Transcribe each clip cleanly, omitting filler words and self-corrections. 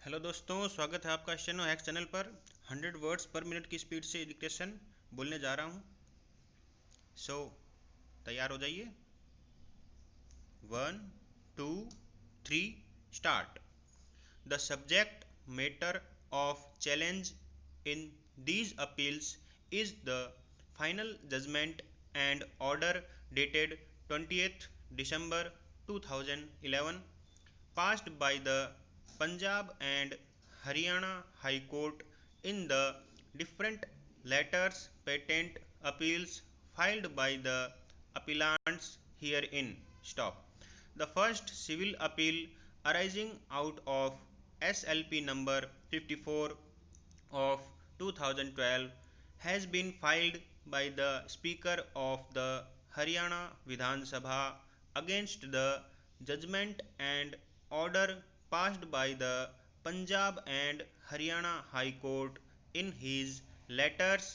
Hello दोस्तों, स्वागत है आपका स्टेनो हैक्स चैनल पर। 100 वर्ड्स पर मिनट की स्पीड से डिक्टेशन बोलने जा रहा हूँ। तैयार हो जाइए। 1 2 3 start. The subject matter of challenge in these appeals is the final judgment and order dated 20th December 2011 passed by the Punjab and Haryana High Court in the different letters patent appeals filed by the appellants herein. Stop. The first civil appeal arising out of SLP number 54 of 2012 has been filed by the Speaker of the Haryana Vidhan Sabha against the judgment and order passed by the Punjab and Haryana High Court in his letters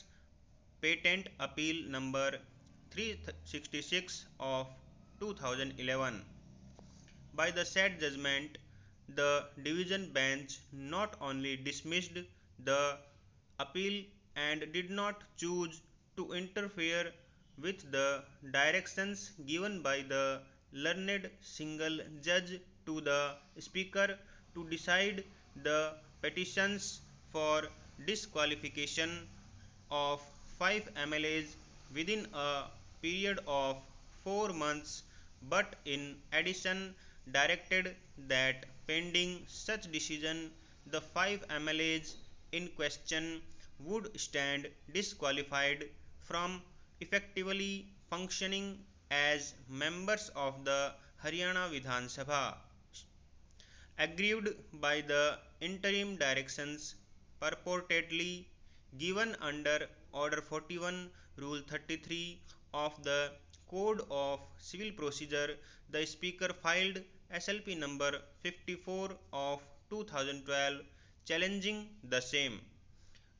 patent appeal number 366 of 2011. By the said judgment, the division bench not only dismissed the appeal and did not choose to interfere with the directions given by the learned single judge to the Speaker to decide the petitions for disqualification of 5 MLAs within a period of 4 months, but in addition directed that pending such decision the 5 MLAs in question would stand disqualified from effectively functioning as members of the Haryana Vidhan Sabha. Aggrieved by the interim directions purportedly given under Order 41, Rule 33 of the Code of Civil Procedure, the Speaker filed SLP number 54 of 2012 challenging the same.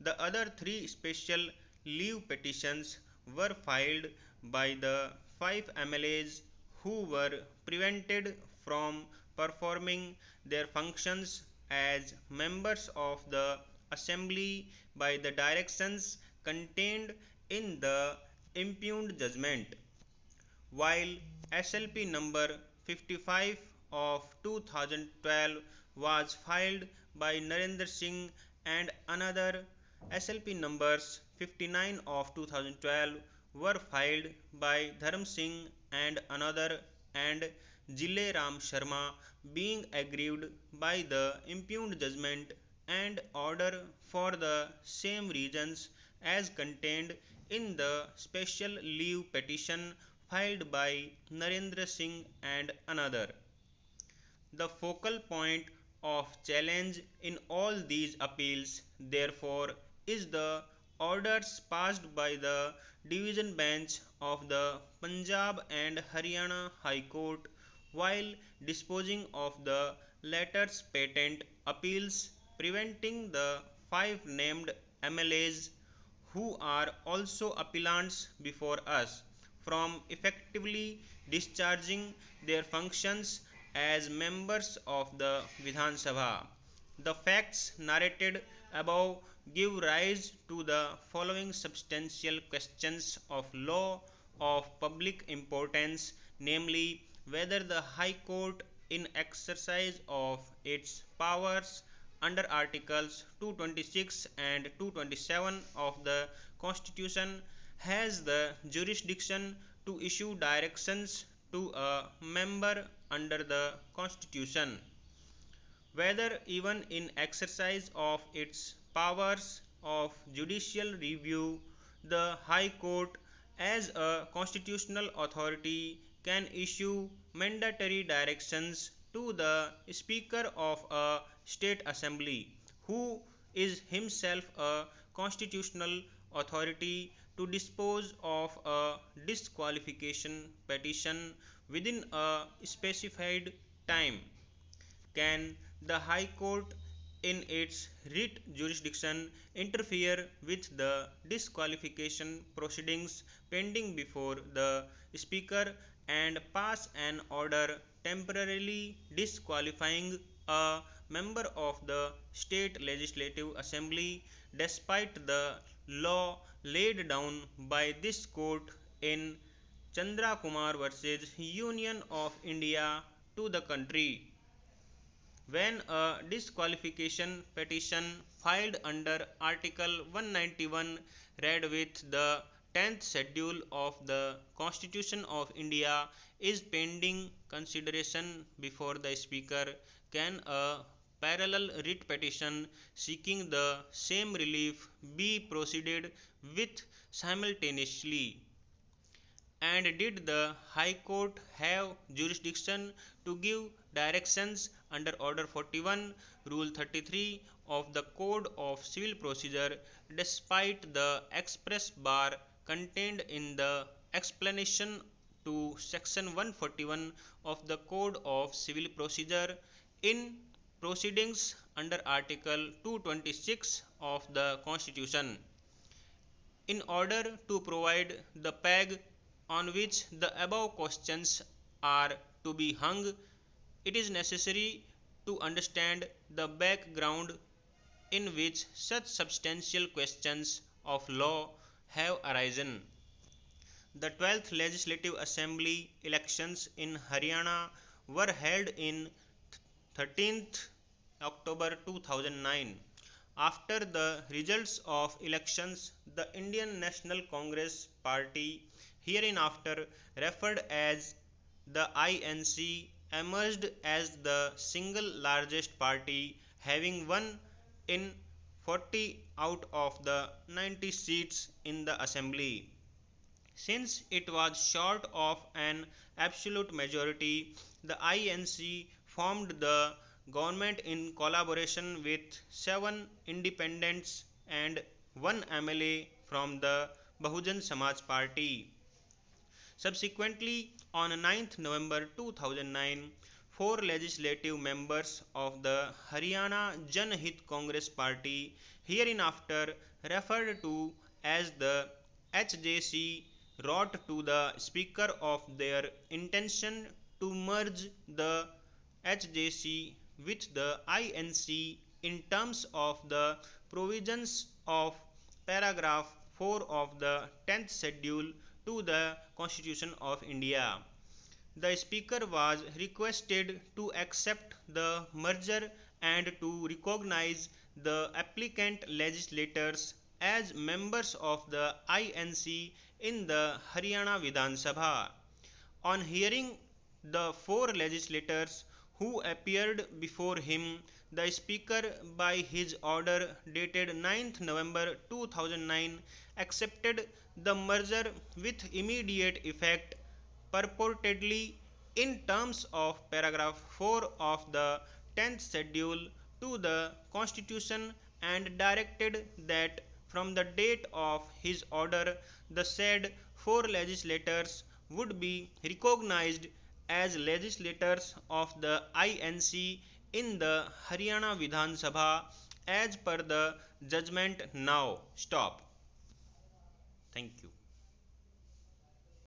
The other three special leave petitions were filed by the 5 MLAs who were prevented from performing their functions as members of the Assembly by the directions contained in the impugned judgment. While SLP number 55 of 2012 was filed by Narendra Singh and another, SLP numbers 59 of 2012 were filed by Dharm Singh and another, and Jile Ram Sharma, being aggrieved by the impugned judgment and order for the same reasons as contained in the special leave petition filed by Narendra Singh and another. The focal point of challenge in all these appeals, therefore, is the orders passed by the division bench of the Punjab and Haryana High Court while disposing of the latter's patent appeals, preventing the 5 named MLAs who are also appellants before us from effectively discharging their functions as members of the Vidhan Sabha. The facts narrated above give rise to the following substantial questions of law of public importance, namely whether the High Court, in exercise of its powers under Articles 226 and 227 of the Constitution, has the jurisdiction to issue directions to a member under the Constitution, whether even in exercise of its powers of judicial review, the High Court, as a constitutional authority, can issue mandatory directions to the Speaker of a state assembly, who is himself a constitutional authority, to dispose of a disqualification petition within a specified time. Can the High Court, in its writ jurisdiction, interfere with the disqualification proceedings pending before the Speaker and pass an order temporarily disqualifying a member of the State Legislative Assembly despite the law laid down by this court in Chandra Kumar versus Union of India to the country. When a disqualification petition filed under Article 191 read with the 10th schedule of the Constitution of India is pending consideration before the Speaker, can a parallel writ petition seeking the same relief be proceeded with simultaneously? And did the High Court have jurisdiction to give directions under Order 41, Rule 33 of the Code of Civil Procedure, despite the express bar contained in the explanation to Section 141 of the Code of Civil Procedure in proceedings under Article 226 of the Constitution? In order to provide the peg on which the above questions are to be hung, it is necessary to understand the background in which such substantial questions of law have arisen. The 12th Legislative Assembly elections in Haryana were held in 13th October 2009. After the results of elections, the Indian National Congress Party, hereinafter referred as the INC, emerged as the single largest party, having won in 40 out of the 90 seats in the assembly. Since it was short of an absolute majority, the INC formed the government in collaboration with 7 independents and 1 MLA from the Bahujan Samaj Party. Subsequently, on 9th November 2009, 4 legislative members of the Haryana Jan Hit Congress Party, hereinafter referred to as the HJC, wrote to the Speaker of their intention to merge the HJC with the INC in terms of the provisions of paragraph 4 of the 10th schedule to the Constitution of India. The Speaker was requested to accept the merger and to recognize the applicant legislators as members of the INC in the Haryana Vidhan Sabha. On hearing the 4 legislators who appeared before him, the Speaker, by his order dated 9th November 2009, accepted the merger with immediate effect, purportedly in terms of paragraph 4 of the 10th schedule to the Constitution, and directed that from the date of his order the said 4 legislators would be recognized as legislators of the INC in the Haryana Vidhan Sabha as per the judgment now. Stop. Thank you.